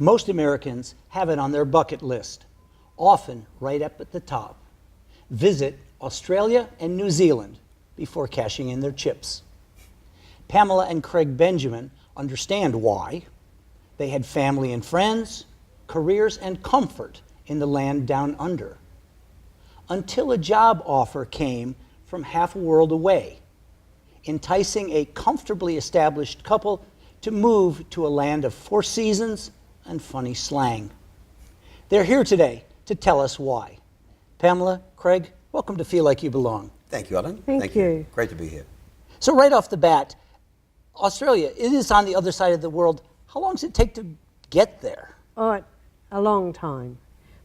Most Americans have it on their bucket list, often right up at the top. Visit Australia and New Zealand before cashing in their chips. Pamela and Craig Benjamin understand why. They had family and friends, careers and comfort in the land down under. Until a job offer came from half a world away, enticing a comfortably established couple to move to a land of four seasons and funny slang. They're here today to tell us why. Pamela, Craig, welcome to Feel Like You Belong. Thank you, Alan. Thank you. Great to be here. So right off the bat, Australia, it is on the other side of the world. How long does it take to get there? Oh, a long time.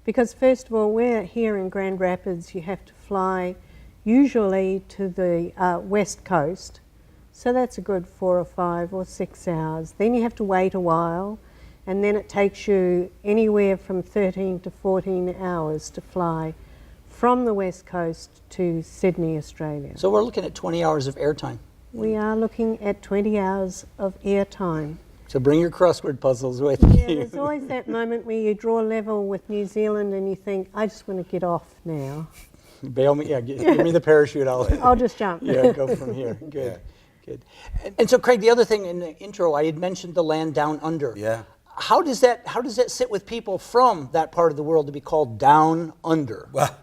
Because first of all, we're here in Grand Rapids. You have to fly usually to the west coast. So that's a good 4 or 5 or 6 hours. Then you have to wait a while. And then it takes you anywhere from 13 to 14 hours to fly from the west coast to Sydney, Australia. So we're looking at 20 hours of airtime. We are looking at 20 hours of airtime. So bring your crossword puzzles with Yeah, you. there's always that moment where you draw level with New Zealand and you think, I just want to get off now. Bail me, yeah, give me the parachute. I'll just jump. Yeah, go from here. Good, good. And so, Craig, the other thing in the intro, I had mentioned the land down under. Yeah. How does that sit with people from that part of the world to be called down under? Well,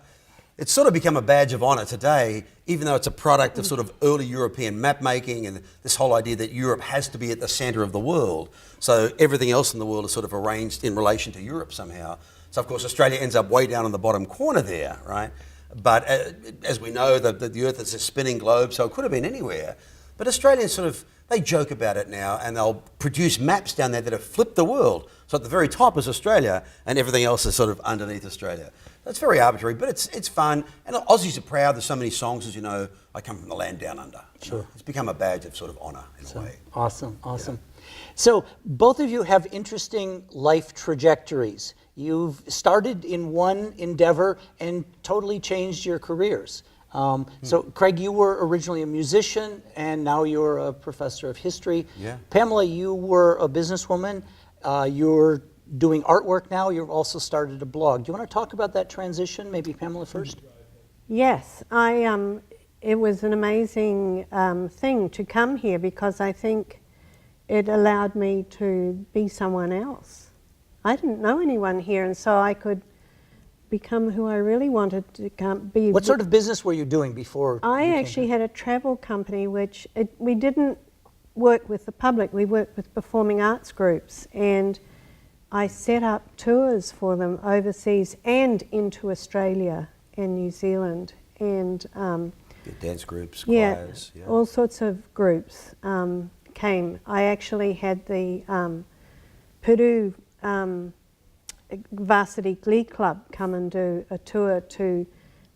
it's sort of become a badge of honour today, even though it's a product of sort of early European map making and this whole idea that Europe has to be at the centre of the world. So everything else in the world is sort of arranged in relation to Europe somehow. So of course Australia ends up way down in the bottom corner there, right? But as we know, the Earth is a spinning globe, so it could have been anywhere. But Australians sort of, they joke about it now, and they'll produce maps down there that have flipped the world. So at the very top is Australia, and everything else is sort of underneath Australia. That's very arbitrary, but it's fun. And Aussies are proud. There's so many songs, as you know, I come from the land down under. Sure. It's become a badge of sort of honour in a way. Awesome, awesome. Yeah. So both of you have interesting life trajectories. You've started in one endeavor and totally changed your careers. So, Craig, you were originally a musician, and now you're a professor of history. Yeah. Pamela, you were a businesswoman. You're doing artwork now. You've also started a blog. Do you want to talk about that transition? Maybe Pamela first? Yes, it was an amazing thing to come here because I think it allowed me to be someone else. I didn't know anyone here, and so I could become who I really wanted to be. What sort of business were you doing before? I actually had a travel company which we didn't work with the public, we worked with performing arts groups, and I set up tours for them overseas and into Australia and New Zealand. And dance groups, yeah, choirs. Yeah, all sorts of groups came. I actually had the PURDUE VARSITY GLEE Club come and do a tour to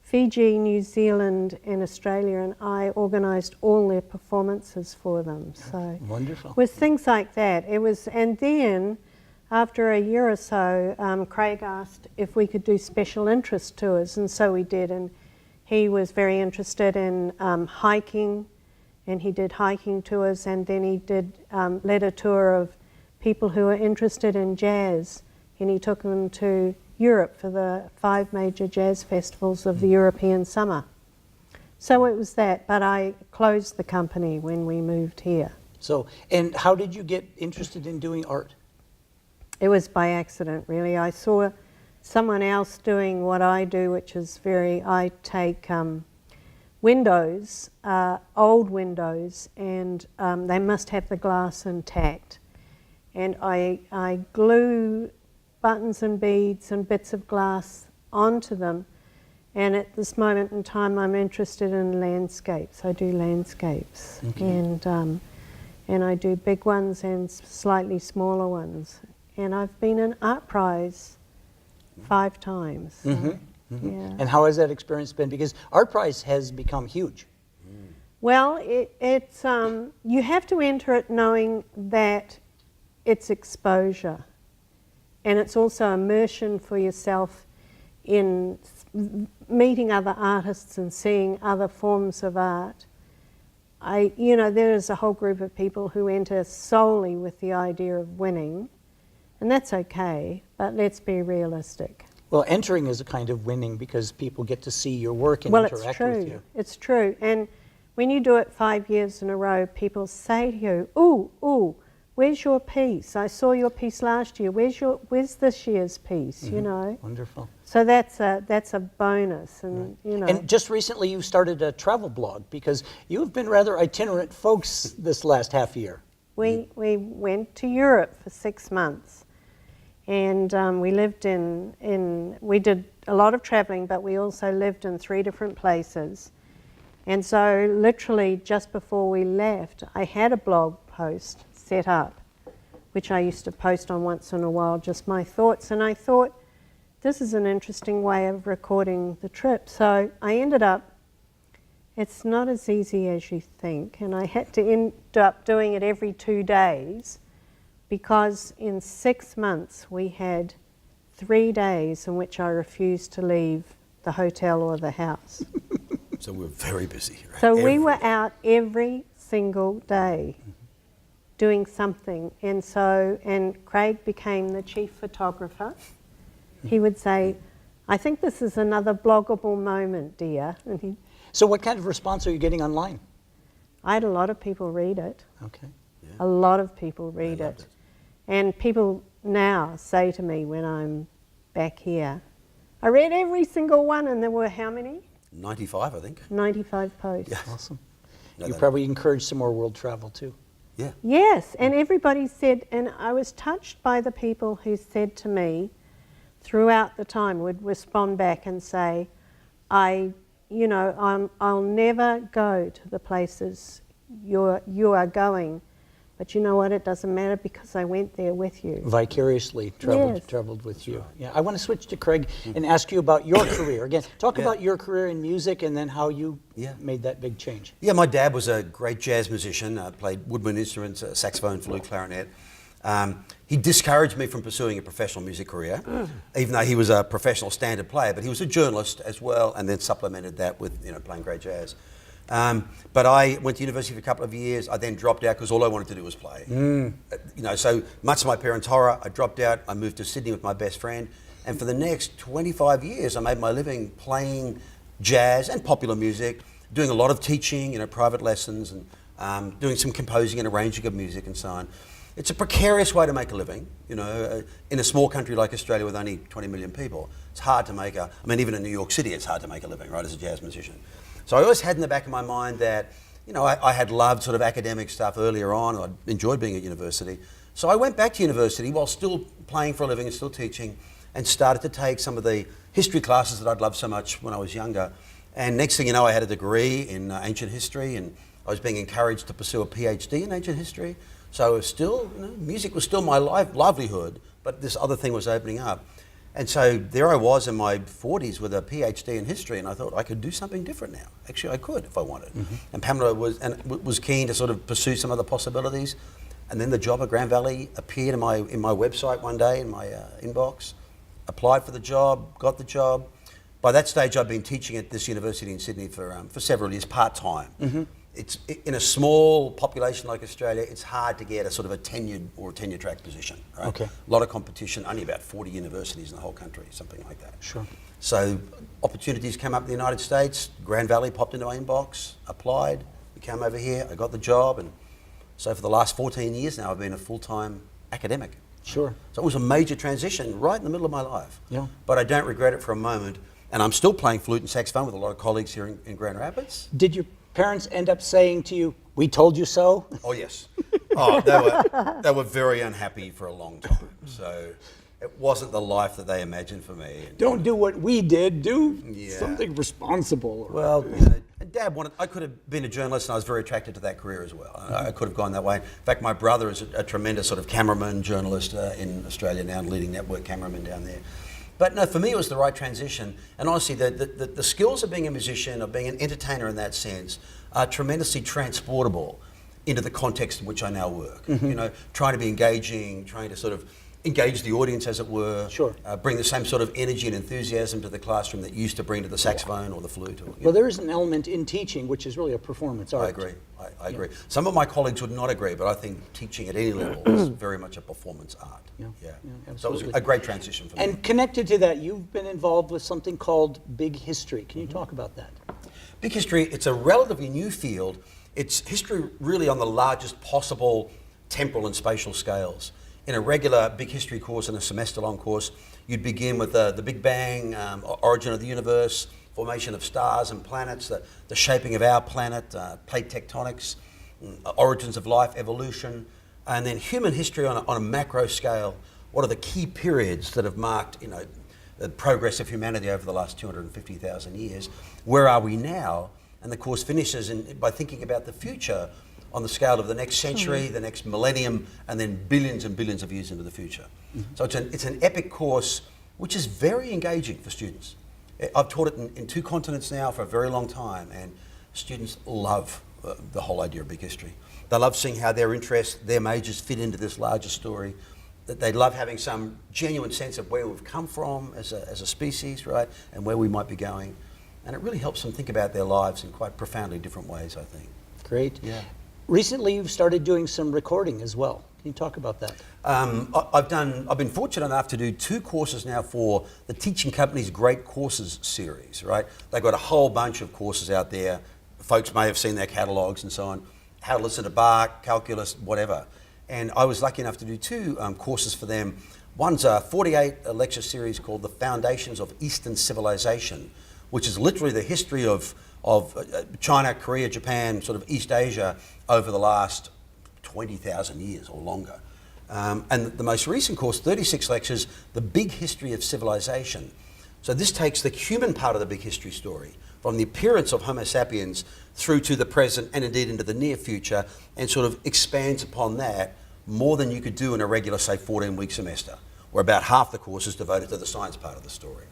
Fiji, New Zealand and Australia, and I organised all their performances for them. So wonderful. With things like that, it was, and then after a year or so, Craig asked if we could do special interest tours, and so we did, and he was very interested in hiking, and he did hiking tours, and then he did led a tour of people who were interested in jazz, and he took them to Europe for the 5 major jazz festivals of the European summer. So it was that, but I closed the company when we moved here. So, and how did you get interested in doing art? It was by accident, really. I saw someone else doing what I do, which is I take windows, old windows, and they must have the glass intact. And I glue buttons and beads and bits of glass onto them, and at this moment in time I'm interested in landscapes. I do landscapes. Okay. And I do big ones and slightly smaller ones, and I've been an art prize 5 times. So, Yeah. And how has that experience been? Because art prize has become huge. Well, it's you have to enter it knowing that it's exposure. And it's also immersion for yourself in meeting other artists and seeing other forms of art. There is a whole group of people who enter solely with the idea of winning, And that's okay, but let's be realistic. Well, entering is a kind of winning because people get to see your work and Well, it's interact true. with you. It's true. And when you do it 5 years in a row, people say to you, ooh, where's your piece? I saw your piece last year. Where's this year's piece? You know. Wonderful. So that's a bonus, and you know. And just recently you started a travel blog because you've been rather itinerant folks this last half year. We went to Europe for 6 months, and we lived we did a lot of traveling, but we also lived in 3 different places. And so literally just before we left, I had a blog post set up, which I used to post on once in a while, just my thoughts. And I thought, this is an interesting way of recording the trip. So I ended up, it's not as easy as you think, and I had to end up doing it every 2 days, because in 6 months we had 3 days in which I refused to leave the hotel or the house. So we're very busy. Right? So we were out every single day doing something, and Craig became the chief photographer. He would say, I think this is another bloggable moment, dear. And So what kind of response are you getting online? I had a lot of people read it. Okay. A lot of people read loved it. it. And people now say to me when I'm back here, I read every single one, and there were how many? 95, I think. 95 posts. Yeah. Awesome. No, You that- probably encourage some more world travel too. Yeah. Yes, and everybody said, and I was touched by the people who said to me throughout the time, would respond back and say, I'll never go to the places you are going, but you know what, it doesn't matter because I went there with you. Vicariously Yes. traveled with you. Yeah, I want to switch to Craig and ask you about your career. Again, talk about your career in music and then how you made that big change. Yeah, my dad was a great jazz musician, played woodwind instruments, saxophone, flute, clarinet. He discouraged me from pursuing a professional music career, even though he was a professional standard player, but he was a journalist as well, and then supplemented that with playing great jazz. But I went to university for a couple of years. I then dropped out because all I wanted to do was play. So much to my parents' horror, I dropped out. I moved to Sydney with my best friend, and for the next 25 years, I made my living playing jazz and popular music, doing a lot of teaching, private lessons, and doing some composing and arranging of music and so on. It's a precarious way to make a living, in a small country like Australia with only 20 million people. It's hard to make even in New York City, it's hard to make a living, right, as a jazz musician. So I always had in the back of my mind that, I had loved sort of academic stuff earlier on. I enjoyed being at university. So I went back to university while still playing for a living and still teaching, and started to take some of the history classes that I'd loved so much when I was younger. And next thing you know, I had a degree in ancient history, and I was being encouraged to pursue a PhD in ancient history. So it was still, music was still my livelihood, but this other thing was opening up. And so there I was in my 40s with a PhD in history, and I thought I could do something different now. Actually, I could if I wanted. And Pamela was keen to sort of pursue some other possibilities. And then the job at Grand Valley appeared in my website one day in my inbox. Applied for the job, got the job. By that stage, I'd been teaching at this university in Sydney for several years, part-time. It's in a small population like Australia, it's hard to get a sort of a tenure track position, right? Okay. A lot of competition, only about 40 universities in the whole country, something like that. Sure. So opportunities came up in the United States. Grand Valley popped into my inbox, applied, we came over here, I got the job, and so for the last 14 years now, I've been a full-time academic. Sure. So it was a major transition right in the middle of my life. Yeah. But I don't regret it for a moment, and I'm still playing flute and saxophone with a lot of colleagues here in Grand Rapids. Did your parents end up saying to you, "We told you so"? Oh, yes. They were very unhappy for a long time. So it wasn't the life that they imagined for me. Don't do what we did. Do Yeah. something responsible. Well, and Dad I could have been a journalist, and I was very attracted to that career as well. I could have gone that way. In fact, my brother is a tremendous sort of cameraman, journalist in Australia now, leading network cameraman down there. But no, for me it was the right transition. And honestly, the skills of being a musician, of being an entertainer in that sense, are tremendously transportable into the context in which I now work. Trying to be engaging, trying to sort of engage the audience, as it were. Sure. Bring the same sort of energy and enthusiasm to the classroom that you used to bring to the saxophone or the flute. Or, Well, there is an element in teaching which is really a performance art. I agree. I agree. Some of my colleagues would not agree, but I think teaching at any level is very much a performance art. Yeah, So it absolutely. was a great transition for me. And connected to that, you've been involved with something called Big History. Can you talk about that? Big history, it's a relatively new field. It's history really on the largest possible temporal and spatial scales. In a regular big history course, in a semester-long course, you'd begin with the Big Bang, origin of the universe, formation of stars and planets, the shaping of our planet, plate tectonics, origins of life, evolution, and then human history on a macro scale. What are the key periods that have marked, the progress of humanity over the last 250,000 years? Where are we now? And the course finishes by thinking about the future on the scale of the next century, the next millennium, and then billions and billions of years into the future. So it's an epic course which is very engaging for students. I've taught it in 2 continents now for a very long time, and students love the whole idea of big history. They love seeing how their interests, their majors fit into this larger story. That they love having some genuine sense of where we've come from as a species, right, and where we might be going. And it really helps them think about their lives in quite profoundly different ways, I think. Great. Yeah. Recently, you've started doing some recording as well. Can you talk about that? I've been fortunate enough to do 2 courses now for the Teaching Company's Great Courses series, right? They've got a whole bunch of courses out there. Folks may have seen their catalogues and so on. How to listen to Bach, calculus, whatever. And I was lucky enough to do 2 courses for them. One's a 48 lecture series called The Foundations of Eastern Civilization, which is literally the history of China, Korea, Japan, sort of East Asia over the last 20,000 years or longer. And the most recent course, 36 lectures, The Big History of Civilization. So this takes the human part of the big history story, from the appearance of Homo sapiens through to the present and indeed into the near future, and sort of expands upon that more than you could do in a regular, say, 14-week semester, where about half the course is devoted to the science part of the story.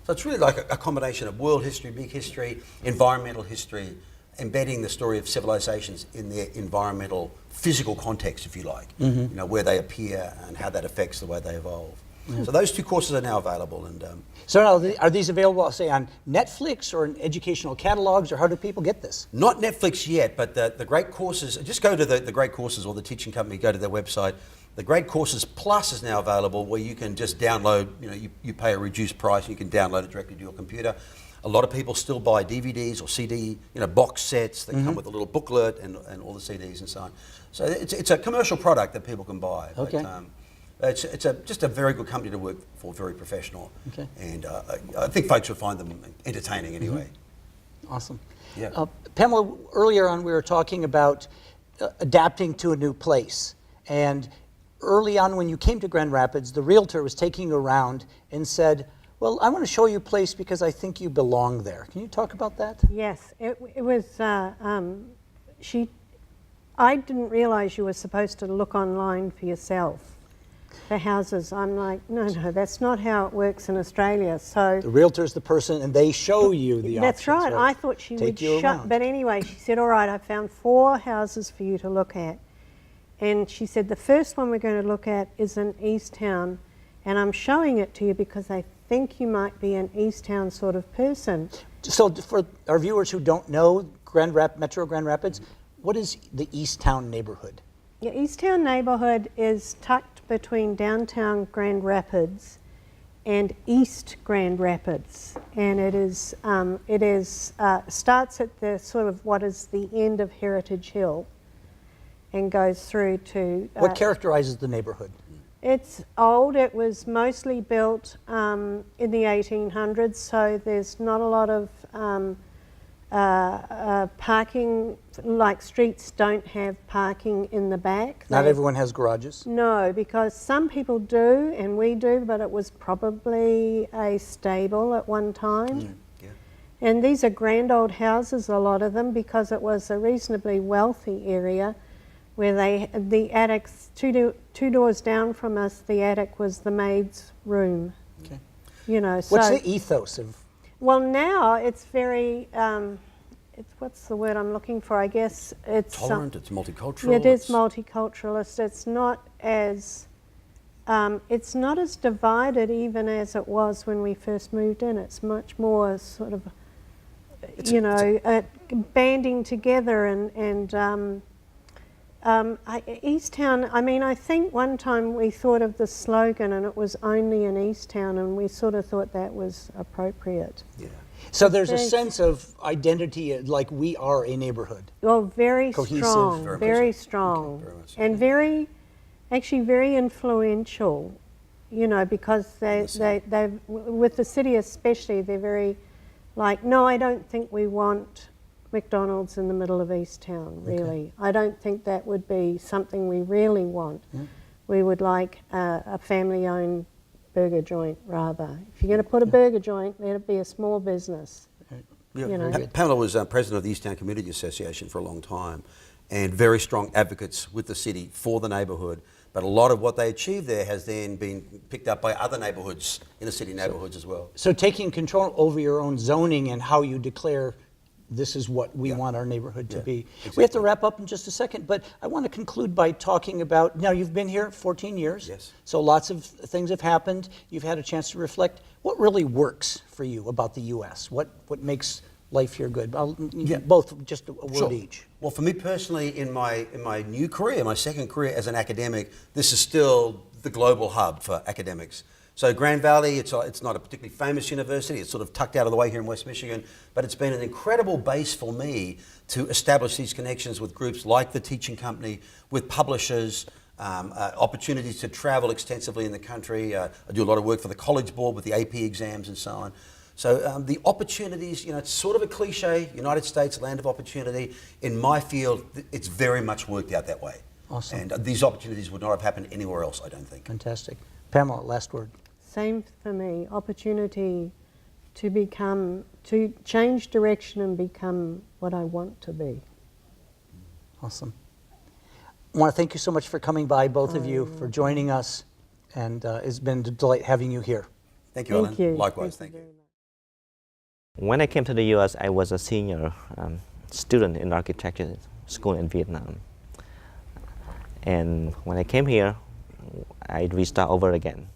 So it's really like a combination of world history, big history, environmental history, embedding the story of civilizations in their environmental, physical context, if you like, where they appear and how that affects the way they evolve. So those 2 courses are now available. And So now, are these available, say, on Netflix or in educational catalogs, or how do people get this? not Netflix yet, but the Great Courses, just go to the Great Courses or the Teaching Company, go to their website. The Great Courses Plus is now available, where you can just download, you pay a reduced price, you can download it directly to your computer. A lot of people still buy DVDs or CD, box sets that come with a little booklet and all the CDs and so on. So it's a commercial product that people can buy. Okay. But, it's just a very good company to work for, very professional. Okay. And I think folks would find them entertaining anyway. Awesome. Yeah. Pamela, earlier on we were talking about adapting to a new place. And early on when you came to Grand Rapids, the realtor was taking you around and said, well, I want to show you a place because I think you belong there. Can you talk about that? Yes, it was, I didn't realize you were supposed to look online for yourself for houses. I'm like, no, that's not how it works in Australia. So The realtor's the person and they show you the that's options. right. I thought she Take would you shut, around. but anyway, she said, all right, I found 4 houses for you to look at. And she said, the first one we're going to look at is in Easttown, and I'm showing it to you because I think you might be an Easttown sort of person. So for our viewers who don't know Metro Grand Rapids, what is the Easttown neighborhood? Yeah, Easttown neighbourhood is tucked between downtown Grand Rapids and East Grand Rapids, and it starts at the sort of what is the end of Heritage Hill and goes through to... What characterizes the neighborhood? It's old. It was mostly built in the 1800s, so there's not a lot of parking, like streets don't have parking in the back. Not everyone has garages? No, because some people do, and we do, but it was probably a stable at one time. Yeah. And these are grand old houses, a lot of them, because it was a reasonably wealthy area where the attics, two doors down from us, the attic was the maid's room. Okay. So... What's the ethos of... Well, now it's very, what's the word I'm looking for? I guess it's... Tolerant, it's multicultural. It is multiculturalist. It's not as it's not as divided even as it was when we first moved in. It's much more sort of, banding together Easttown, I mean, I think one time we thought of the slogan and it was only in Easttown, and we sort of thought that was appropriate. Yeah. So there's a sense of identity, like we are a neighborhood. Well, very Cohesive. strong, very strong, Okay, very much so. and actually very influential, because they with the city especially, they're very like, no, I don't think we want McDonald's in the middle of Easttown, really. I don't think that would be something we really want. We would like a family-owned burger joint, rather. If you're going to put a burger joint, let it be a small business. Yeah. Pamela was president of the Easttown Community Association for a long time, and very strong advocates with the city for the neighbourhood. But a lot of what they achieved there has then been picked up by other neighbourhoods, inner city neighbourhoods as well. So taking control over your own zoning and how you declare this is what we want our neighborhood to be. Exactly. We have to wrap up in just a second, but I want to conclude by talking about, now you've been here 14 years. Yes. So lots of things have happened. You've had a chance to reflect. What really works for you about the U.S.? What makes life here good? Both, just a word each. Well, for me personally, in my new career, my second career as an academic, this is still the global hub for academics. So Grand Valley, it's not a particularly famous university. It's sort of tucked out of the way here in West Michigan, but it's been an incredible base for me to establish these connections with groups like the Teaching Company, with publishers, opportunities to travel extensively in the country. I do a lot of work for the College Board with the AP exams and so on. So the opportunities, it's sort of a cliche, United States, land of opportunity. In my field, it's very much worked out that way. Awesome. And these opportunities would not have happened anywhere else, I don't think. Fantastic. Pamela, last word. Same for me. Opportunity to change direction and become what I want to be. Awesome. I want to thank you so much for coming by, both of you, for joining us, and it's been a delight having you here. Thank you, Ellen. Thank you. Likewise, thank you. Very much. When I came to the U.S., I was a senior student in architecture school in Vietnam. And when I came here, I restart over again.